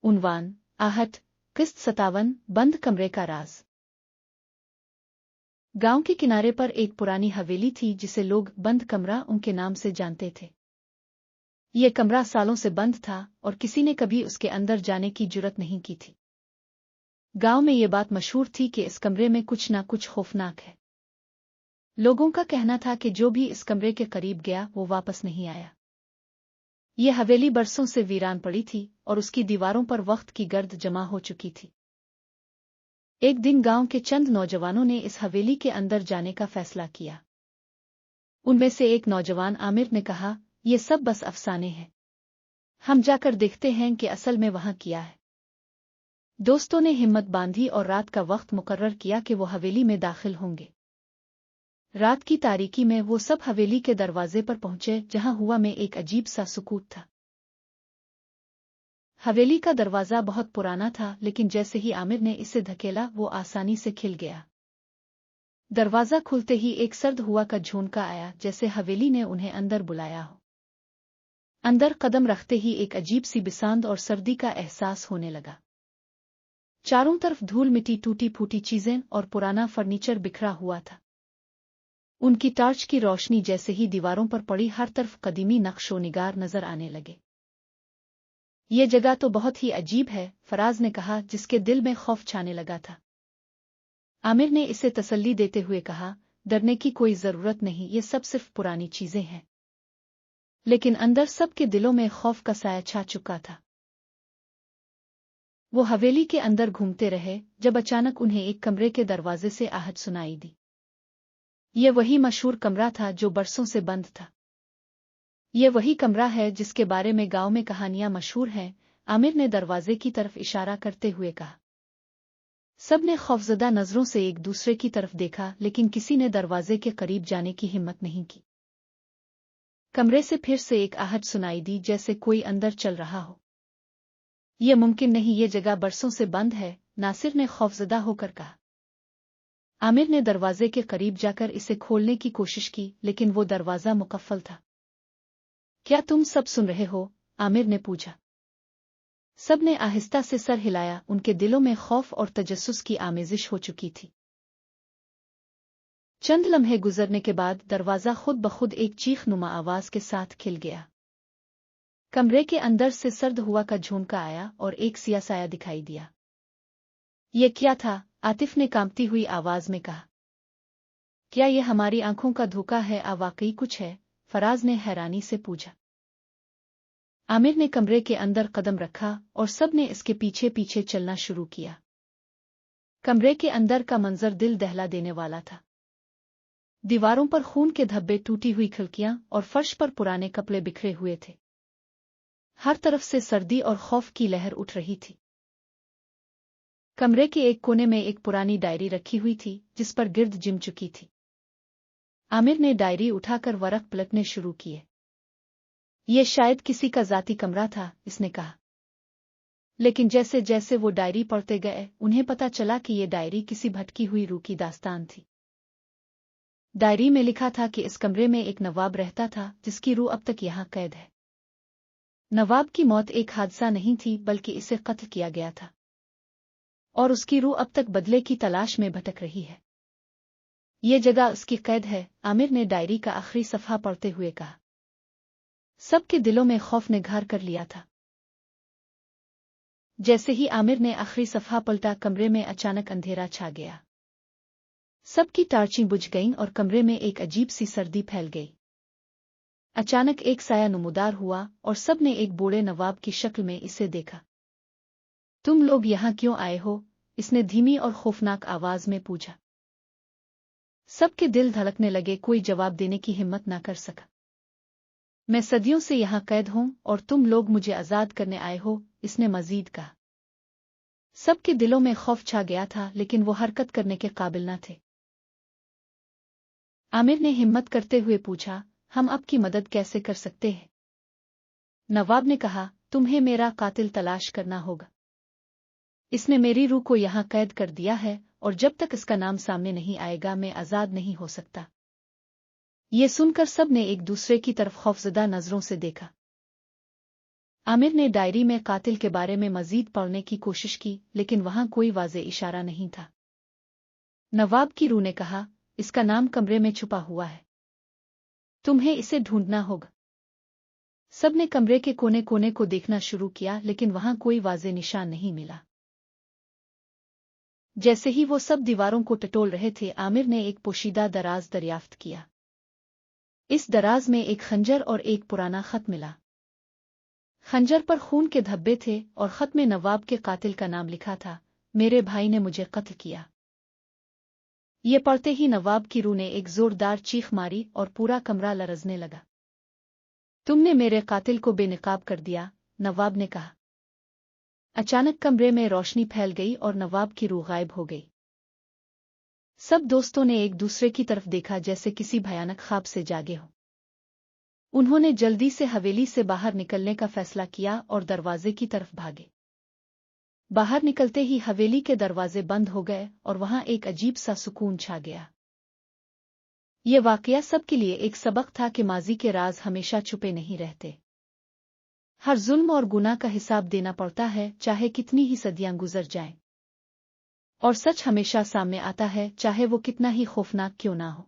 उन्वान आहट किस्त 57 बंद कमरे का राज। गांव के किनारे पर एक पुरानी हवेली थी जिसे लोग बंद कमरा उनके नाम से जानते थे। ये कमरा सालों से बंद था और किसी ने कभी उसके अंदर जाने की जुर्रत नहीं की थी। गांव में ये बात मशहूर थी कि इस कमरे में कुछ ना कुछ खौफनाक है। लोगों का कहना था कि जो भी इस कमरे के करीब गया वो वापस नहीं आया। ये हवेली बरसों से वीरान पड़ी थी और उसकी दीवारों पर वक्त की गर्द जमा हो चुकी थी। एक दिन गांव के चंद नौजवानों ने इस हवेली के अंदर जाने का फैसला किया। उनमें से एक नौजवान आमिर ने कहा, ये सब बस अफसाने हैं, हम जाकर देखते हैं कि असल में वहां क्या है। दोस्तों ने हिम्मत बांधी और रात का वक्त मुकर्रर किया कि वो हवेली में दाखिल होंगे। रात की तारीकी में वो सब हवेली के दरवाजे पर पहुंचे जहां हुआ में एक अजीब सा सुकूत था। हवेली का दरवाजा बहुत पुराना था, लेकिन जैसे ही आमिर ने इसे धकेला वो आसानी से खिल गया। दरवाजा खुलते ही एक सर्द हुआ का झोंका आया, जैसे हवेली ने उन्हें अंदर बुलाया हो। अंदर कदम रखते ही एक अजीब सी बिसांद और सर्दी का एहसास होने लगा। चारों तरफ धूल मिट्टी, टूटी फूटी चीजें और पुराना फर्नीचर बिखरा हुआ था। उनकी टॉर्च की रोशनी जैसे ही दीवारों पर पड़ी, हर तरफ कदीमी नक्शो निगार नजर आने लगे। ये जगह तो बहुत ही अजीब है, फराज ने कहा, जिसके दिल में खौफ छाने लगा था। आमिर ने इसे तसल्ली देते हुए कहा, डरने की कोई जरूरत नहीं, ये सब सिर्फ पुरानी चीजें हैं। लेकिन अंदर सबके दिलों में खौफ का साया छा चुका था। वो हवेली के अंदर घूमते रहे जब अचानक उन्हें एक कमरे के दरवाजे से आहट सुनाई दी। ये वही मशहूर कमरा था जो बरसों से बंद था। ये वही कमरा है जिसके बारे में गांव में कहानियां मशहूर हैं, आमिर ने दरवाजे की तरफ इशारा करते हुए कहा। सब ने खौफजदा नजरों से एक दूसरे की तरफ देखा, लेकिन किसी ने दरवाजे के करीब जाने की हिम्मत नहीं की। कमरे से फिर से एक आहट सुनाई दी, जैसे कोई अंदर चल रहा हो। ये मुमकिन नहीं, ये जगह बरसों से बंद है, नासिर ने खौफजदा होकर कहा। आमिर ने दरवाजे के करीब जाकर इसे खोलने की कोशिश की, लेकिन वो दरवाजा मुकफ्फल था। क्या तुम सब सुन रहे हो? आमिर ने पूछा। सब ने आहिस्ता से सर हिलाया, उनके दिलों में खौफ और तजस्सुस की आमेजिश हो चुकी थी। चंद लम्हे गुजरने के बाद दरवाजा खुद ब खुद एक चीख नुमा आवाज के साथ खिल गया। कमरे के अंदर से सर्द हुआ का झोंका आया और एक सिया साया दिखाई दिया। ये क्या था? आतिफ ने कांपती हुई आवाज में कहा। क्या ये हमारी आंखों का धोखा है? वाकई कुछ है? फराज ने हैरानी से पूछा। आमिर ने कमरे के अंदर कदम रखा और सब ने इसके पीछे पीछे चलना शुरू किया। कमरे के अंदर का मंजर दिल दहला देने वाला था। दीवारों पर खून के धब्बे, टूटी हुई खिड़कियां और फर्श पर पुराने कपड़े बिखरे हुए थे। हर तरफ से सर्दी और खौफ की लहर उठ रही थी। कमरे के एक कोने में एक पुरानी डायरी रखी हुई थी जिस पर गिर्द जिम चुकी थी। आमिर ने डायरी उठाकर वरक पलटने शुरू किए। ये शायद किसी का जाती कमरा था, इसने कहा। लेकिन जैसे जैसे वो डायरी पढ़ते गए, उन्हें पता चला कि ये डायरी किसी भटकी हुई रूह की दास्तान थी। डायरी में लिखा था कि इस कमरे में एक नवाब रहता था जिसकी रूह अब तक यहाँ कैद है। नवाब की मौत एक हादसा नहीं थी, बल्कि इसे कत्ल किया गया था और उसकी रूह अब तक बदले की तलाश में भटक रही है। ये जगह उसकी कैद है। आमिर ने डायरी का आखिरी सफ़हा पढ़ते हुए कहा। सबके दिलों में खौफ ने घर कर लिया था। जैसे ही आमिर ने आखिरी सफ़हा पलटा, कमरे में अचानक अंधेरा छा गया। सबकी टार्चें बुझ गईं और कमरे में एक अजीब सी सर्दी फैल गई। अचानक एक साया नमूदार हुआ और सब ने एक बूढ़े नवाब की शक्ल में इसे देखा। तुम लोग यहाँ क्यों आए हो? इसने धीमी और खौफनाक आवाज में पूछा। सबके दिल धड़कने लगे, कोई जवाब देने की हिम्मत न कर सका। मैं सदियों से यहाँ कैद हूँ और तुम लोग मुझे आजाद करने आए हो, इसने मजीद कहा। सबके दिलों में खौफ छा गया था, लेकिन वो हरकत करने के काबिल न थे। आमिर ने हिम्मत करते हुए पूछा, हम आपकी मदद कैसे कर सकते हैं? नवाब ने कहा, तुम्हें मेरा कातिल तलाश करना होगा। इसने मेरी रूह को यहाँ कैद कर दिया है और जब तक इसका नाम सामने नहीं आएगा मैं आजाद नहीं हो सकता। ये सुनकर सब ने एक दूसरे की तरफ खौफजदा नजरों से देखा। आमिर ने डायरी में कातिल के बारे में मजीद पढ़ने की कोशिश की, लेकिन वहां कोई वाज़ेह इशारा नहीं था। नवाब की रूह ने कहा, इसका नाम कमरे में छुपा हुआ है, तुम्हें इसे ढूंढना होगा। सबने कमरे के कोने कोने को देखना शुरू किया, लेकिन वहां कोई वाज़ेह निशान नहीं मिला। जैसे ही वो सब दीवारों को टटोल रहे थे, आमिर ने एक पोशीदा दराज दरियाफ्त किया। इस दराज में एक खंजर और एक पुराना खत मिला। खंजर पर खून के धब्बे थे और खत में नवाब के कातिल का नाम लिखा था, मेरे भाई ने मुझे कत्ल किया। ये पढ़ते ही नवाब की रूह ने एक जोरदार चीख मारी और पूरा कमरा लरजने लगा। तुमने मेरे कातिल को बेनकाब कर दिया, नवाब ने कहा। अचानक कमरे में रोशनी फैल गई और नवाब की रूह गायब हो गई। सब दोस्तों ने एक दूसरे की तरफ देखा, जैसे किसी भयानक ख्वाब से जागे हो। उन्होंने जल्दी से हवेली से बाहर निकलने का फैसला किया और दरवाजे की तरफ भागे। बाहर निकलते ही हवेली के दरवाजे बंद हो गए और वहां एक अजीब सा सुकून छा गया। ये वाकया सबके लिए एक सबक था कि माजी के राज हमेशा छुपे नहीं रहते। हर जुल्म और गुनाह का हिसाब देना पड़ता है, चाहे कितनी ही सदियां गुजर जाएं। और सच हमेशा सामने आता है, चाहे वो कितना ही खौफनाक क्यों ना हो।